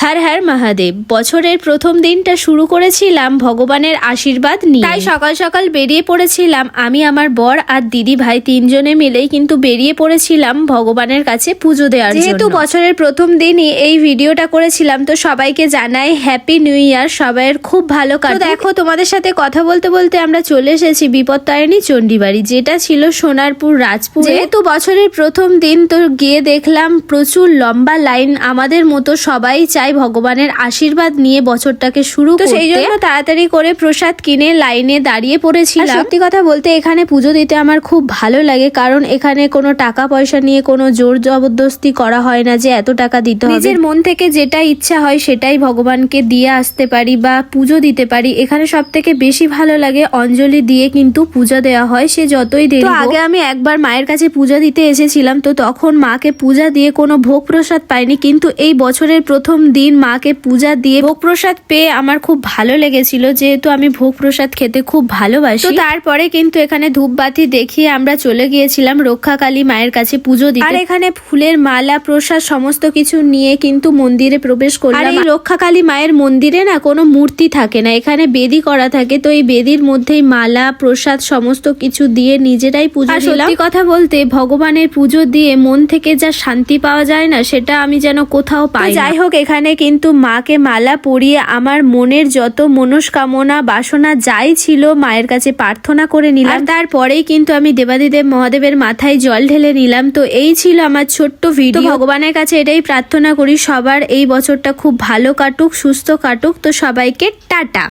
হর হর মহাদেব। বছরের প্রথম দিনটা শুরু করেছিলাম ভগবানের আশীর্বাদ নিয়ে। তাই সকাল সকাল বেরিয়ে পড়েছিলাম আমি, আমার বর আর দিদি ভাই তিনজনে মিলেই কিন্তু বেরিয়ে পড়েছিলাম ভগবানের কাছে পুজো দেওয়ার জন্য। যেহেতু বছরের প্রথম দিনই এই ভিডিওটা করেছিলাম, তো সবাইকে জানাই হ্যাপি নিউ ইয়ার, সবাইয়ের খুব ভালো কাটুক। দেখো, তোমাদের সাথে কথা বলতে বলতে আমরা চলে এসেছি বিপত্তারিণী চণ্ডীবাড়ি, যেটা ছিল সোনারপুর রাজপুর। যেহেতু বছরের প্রথম দিন, তো গিয়ে দেখলাম প্রচুর লম্বা লাইন। আমাদের মতো সবাই চাই ভগবানের আশীর্বাদ নিয়ে বছরটাকে শুরু করতে, সেই জন্য তাড়াতাড়ি করে প্রসাদ কিনে লাইনে দাঁড়িয়ে পড়েছিলাম। সত্যি কথা বলতে এখানে পুজো দিতে আমার খুব ভালো লাগে, কারণ এখানে কোনো টাকা পয়সা নিয়ে কোনো জোর জবরদস্তি করা হয় না যে এত টাকা দিতে হবে। নিজের মন থেকে যেটা ইচ্ছা হয় সেটাই ভগবানকে দিয়ে আসতে পারি বা পুজো দিতে পারি। এখানে সব থেকে বেশি ভালো লাগে অঞ্জলি দিয়ে কিন্তু পূজা দেওয়া হয়, সে যতই দেরি হোক। আগে আমি একবার মায়ের কাছে পূজা দিতে এসেছিলাম, তো তখন মাকে পূজা দিয়ে কোনো ভোগ প্রসাদ পাইনি, কিন্তু এই বছরের প্রথম দিন মাকে পূজা দিয়ে ভোগ প্রসাদ পেয়ে আমার খুব ভালো লেগেছিল, যেহেতু আমি ভোগ প্রসাদ খেতে খুব ভালোবাসি। তো তারপরে কিন্তু এখানে ধূপবাতি দেখিয়ে আমরা চলে গিয়েছিলাম রক্ষাকালী মায়ের কাছে পুজো দিতে। আর এখানে ফুলের মালা, প্রসাদ সমস্ত কিছু নিয়ে কিন্তু মন্দিরে প্রবেশ করলাম। আর এই রক্ষাকালী মায়ের মন্দিরে না কোনো মূর্তি থাকে না, এখানে বেদি করা থাকে, তো এই বেদির মধ্যেই মালা প্রসাদ সমস্ত কিছু দিয়ে নিজেরাই পুজো দিলাম। সত্যি কথা বলতে ভগবানের পুজো দিয়ে মন থেকে যা শান্তি পাওয়া যায় না, সেটা আমি যেন কোথাও পাই। যাই হোক, এখানে কিন্তু মাকে মালা পরিয়ে আমার মনের যত মনস্কামনা বাসনা যাই ছিল মায়ের কাছে প্রার্থনা করে নিলাম। তারপরেই কিন্তু আমি দেবাদিদেব মহাদেবের মাথায় জল ঢেলে নিলাম। তো এই ছিল আমার ছোট্ট ভিডিও। ভগবানের কাছে এটাই প্রার্থনা করি সবার এই বছরটা খুব ভালো কাটুক, সুস্থ কাটুক। তো সবাইকে টাটা।